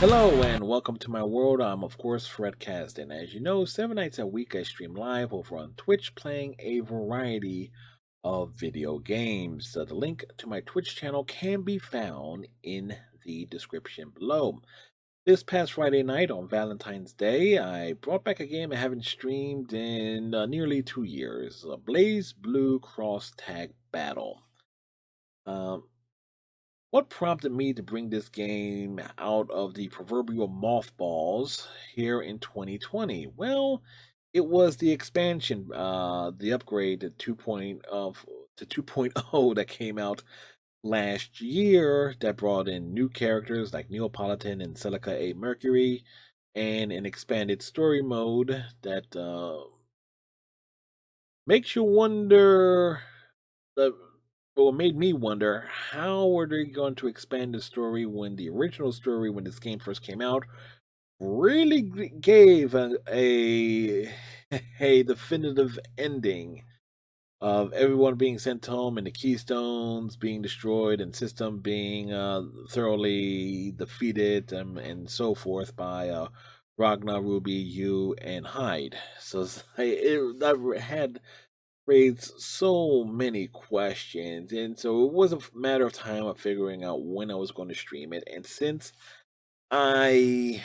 Hello and welcome to my world. I'm of course Fredcast, and as you know, 7 nights a week I stream live over on Twitch playing a variety of video games. The link to my Twitch channel can be found in the description below. This past Friday night on Valentine's Day, I brought back a game I haven't streamed in nearly 2 years, BlazBlue Cross Tag Battle. Um, what prompted me to bring this game out of the proverbial mothballs here in 2020? Well, it was the expansion, the upgrade to 2.0 that came out last year that brought in new characters like Neapolitan and Celica A. Mercury, and an expanded story mode that makes you wonder. The What made me wonder, how were they going to expand the story when the original story, when this game first came out, really gave a definitive ending of everyone being sent home and the keystones being destroyed and system being thoroughly defeated and so forth by Ragnar, Ruby, you, and Hyde. So that had raised so many questions, and so it was a matter of time of figuring out when I was going to stream it. And since I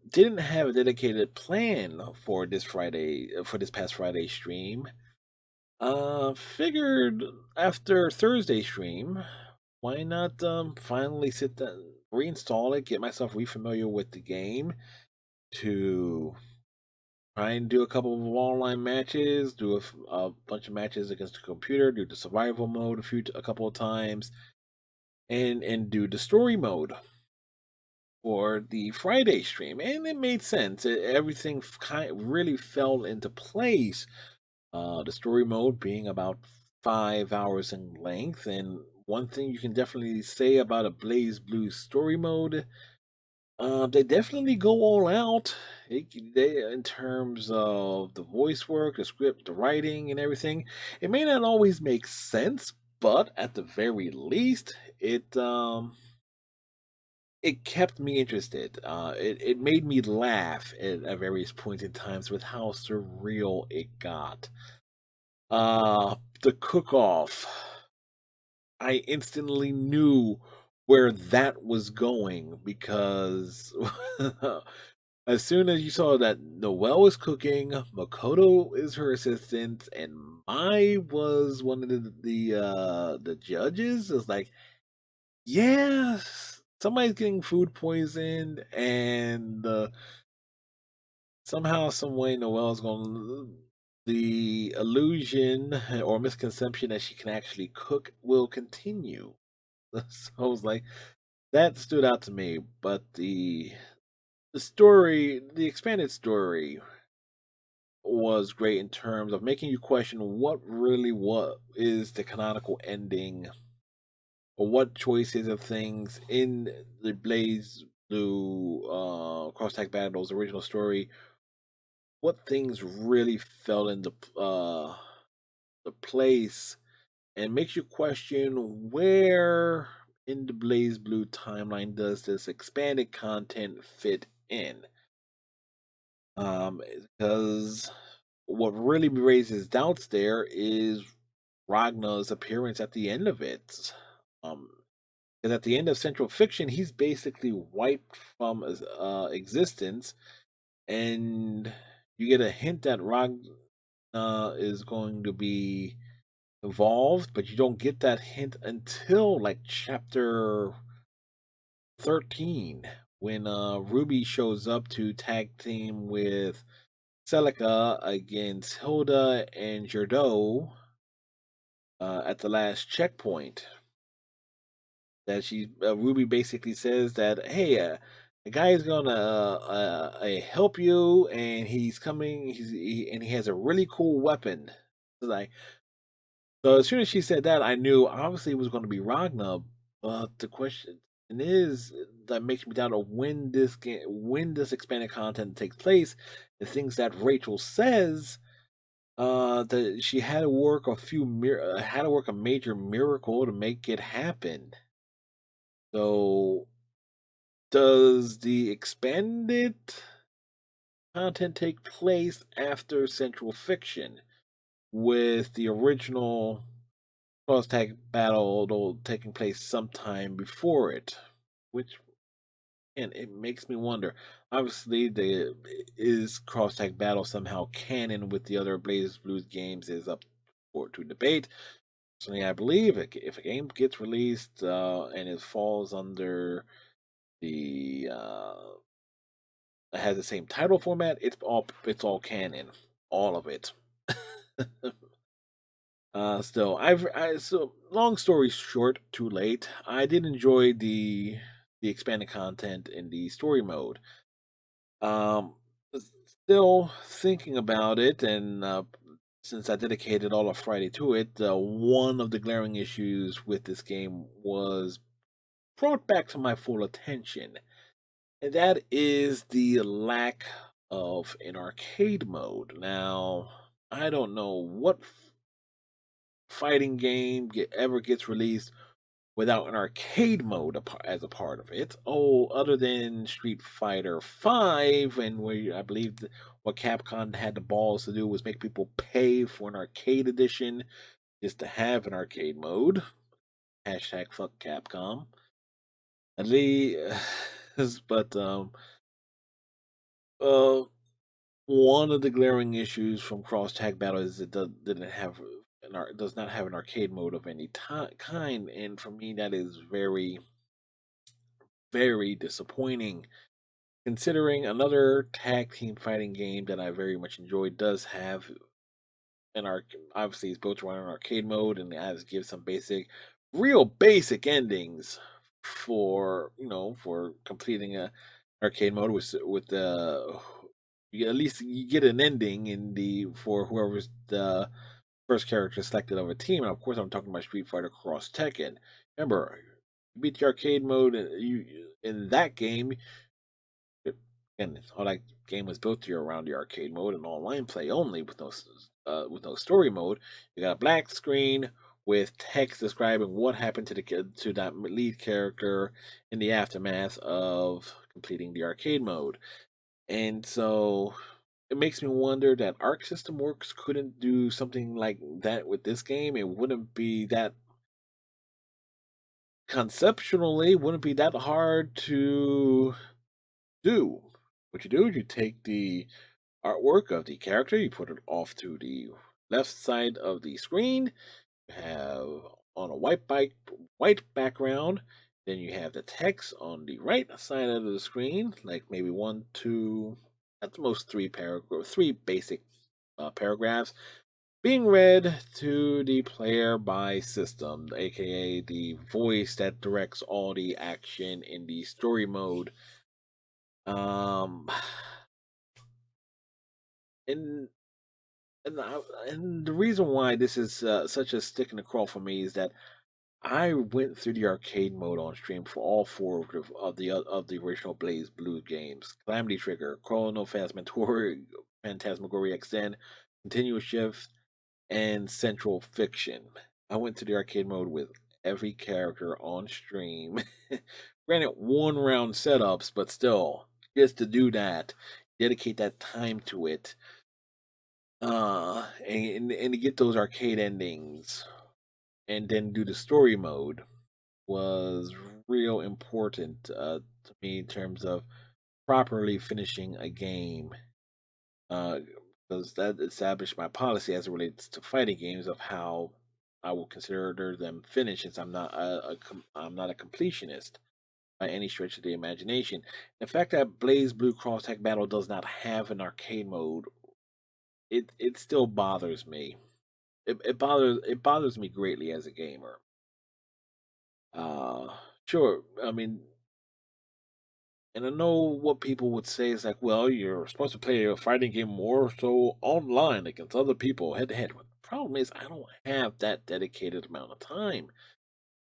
didn't have a dedicated plan for this past Friday stream, figured after Thursday stream, why not finally sit down, reinstall it, get myself refamiliar with the game to try and do a couple of online matches, do a bunch of matches against the computer, do the survival mode a couple of times, and do the story mode for the Friday stream, and it made sense. Everything really fell into place. The story mode being about 5 hours in length, and one thing you can definitely say about a Blaze Blue story mode, they definitely go all out. In terms of the voice work, the script, the writing, and everything. It may not always make sense, but at the very least, it kept me interested. It made me laugh at various points in times with how surreal it got. The cook off. I instantly knew where that was going because as soon as you saw that Noelle is cooking, Makoto is her assistant, and Mai was one of the judges, it's like, yes, somebody's getting food poisoned, and somehow, some way, Noelle's going. The illusion or misconception that she can actually cook will continue. So I was like, that stood out to me. But the story, the expanded story, was great in terms of making you question what is the canonical ending, or what choices of things in the Blaze Blue Cross Tag Battle's original story, what things really fell into the place, and makes you question where in the Blaze Blue timeline does this expanded content fit in. Because what really raises doubts there is Ragnar's appearance at the end of it. Um, because at the end of Central Fiction, he's basically wiped from existence, and you get a hint that Ragnar is going to be involved, but you don't get that hint until like chapter 13 when Ruby shows up to tag team with Celica against Hilda and Jerdot at the last checkpoint. That Ruby basically says that, hey, the guy is gonna help you, and he's coming. And he has a really cool weapon. Like, so as soon as she said that, I knew obviously it was going to be Ragnar. But the question is that makes me doubt of when this expanded content takes place. The things that Rachel says, that she had to work a major miracle to make it happen. So, does the expanded content take place after Central Fiction, with the original Cross Tag Battle though taking place sometime before it? Which, and it makes me wonder. Obviously, the is Cross Tag Battle somehow canon with the other Blaze Blues games is up for to debate. So yeah, I believe if a game gets released and it falls under the has the same title format, it's all canon, all of it. Still, so long story short, too late. I did enjoy the expanded content in the story mode. Um, Still thinking about it, and since I dedicated all of Friday to it, one of the glaring issues with this game was brought back to my full attention, and that is the lack of an arcade mode. Now, I don't know what fighting game ever gets released without an arcade mode as a part of it. Oh, other than Street Fighter Five, and where I believe what Capcom had the balls to do was make people pay for an arcade edition just to have an arcade mode. Hashtag fuck Capcom. The but uh one of the glaring issues from Cross Tag Battle is it didn't have does not have an arcade mode of any kind, and for me that is very, very disappointing. Considering another tag team fighting game that I very much enjoyed does have an arc, obviously it's built around an arcade mode and it has give some real basic endings for for completing a arcade mode with the at least you get an ending in the for whoever's the first character selected of a team. And of course, I'm talking about Street Fighter Cross Tekken. Remember, you beat the arcade mode, and you in that game. And all that game was built here around the arcade mode and online play only, with no story mode. You got a black screen with text describing what happened to the to that lead character in the aftermath of completing the arcade mode. And so it makes me wonder that Arc System Works couldn't do something like that with this game. It wouldn't be that conceptually wouldn't be that hard to do. What you do is you take the artwork of the character, you put it off to the left side of the screen. You have on a white background. Then you have the text on the right side of the screen, like maybe one, two, at the most three basic paragraphs being read to the player by system, aka the voice that directs all the action in the story mode. Um, and and the reason why this is such a stick in the craw for me is that I went through the arcade mode on stream for all four of the original Blaze Blue games: Calamity Trigger, Chrono Phantasmagoria Extend, Continuous Shift, and Central Fiction. I went to the arcade mode with every character on stream. Granted, one round setups, but still, just to do that, dedicate that time to it, and to get those arcade endings, and then do the story mode was real important to me in terms of properly finishing a game. Uh, because that established my policy as it relates to fighting games of how I will consider them finished, since I'm not a completionist by any stretch of the imagination. The fact that Blaze Blue Cross Tag Battle does not have an arcade mode, it still bothers me. It bothers me greatly as a gamer. Sure. I mean, and I know what people would say is like, well, you're supposed to play a fighting game more so online against other people head to head. But the problem is, I don't have that dedicated amount of time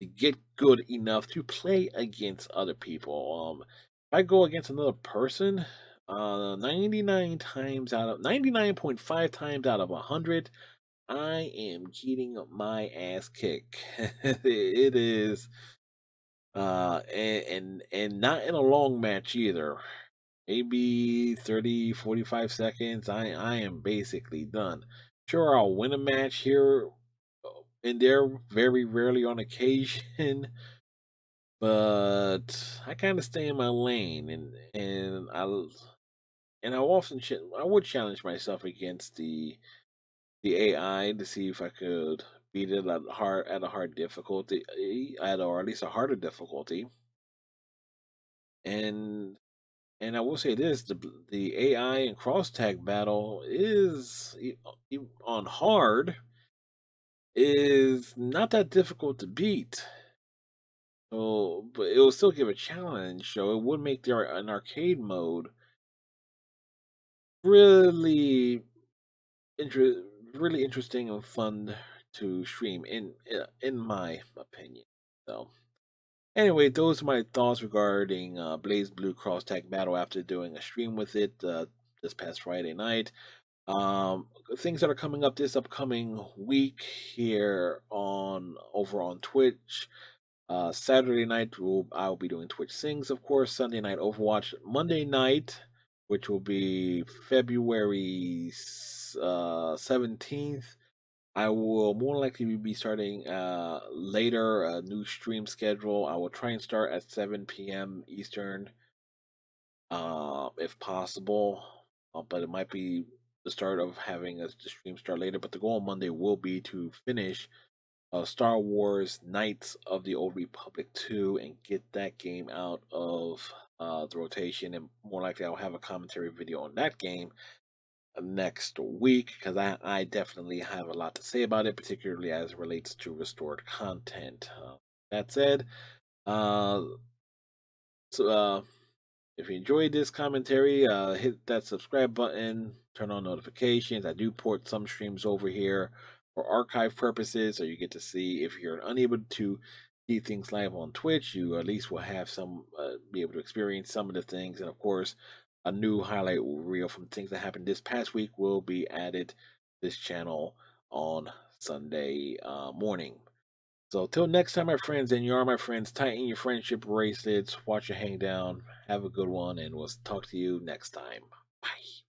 to get good enough to play against other people. If I go against another person, 99.5 times out of 100, I am getting my ass kicked. It is. and not in a long match either. Maybe 30, 45 seconds. I am basically done. Sure, I'll win a match here and there, very rarely on occasion, but I kind of stay in my lane, and I would challenge myself against the AI to see if I could beat it at a hard difficulty, or at least a harder difficulty. And I will say this: the AI and cross tag battle on hard is not that difficult to beat. So, but it will still give a challenge. So it would make an arcade mode really inter- really interesting and fun to stream in my opinion. So anyway, those are my thoughts regarding BlazBlue Cross Tag Battle after doing a stream with it this past Friday night. Things that are coming up this upcoming week here on over on Twitch. Saturday night, I'll be doing Twitch Sings, of course. Sunday night, Overwatch. Monday night, which will be February 17th, I will more likely be starting later, a new stream schedule. I will try and start at 7 p.m. Eastern, if possible. But it might be the start of having the stream start later. But the goal on Monday will be to finish Star Wars Knights of the Old Republic 2 and get that game out of the rotation. And more likely, I'll have a commentary video on that game next week because I definitely have a lot to say about it, particularly as it relates to restored content. That said, uh, so, if you enjoyed this commentary, hit that subscribe button, turn on notifications. I do port some streams over here for archive purposes, so you get to see if you're unable to see things live on Twitch, you at least will have be able to experience some of the things. And of course, a new highlight reel from things that happened this past week will be added to this channel on Sunday morning. So till next time, my friends, and you are my friends, tighten your friendship bracelets, watch your hang down, have a good one, and we'll talk to you next time. Bye.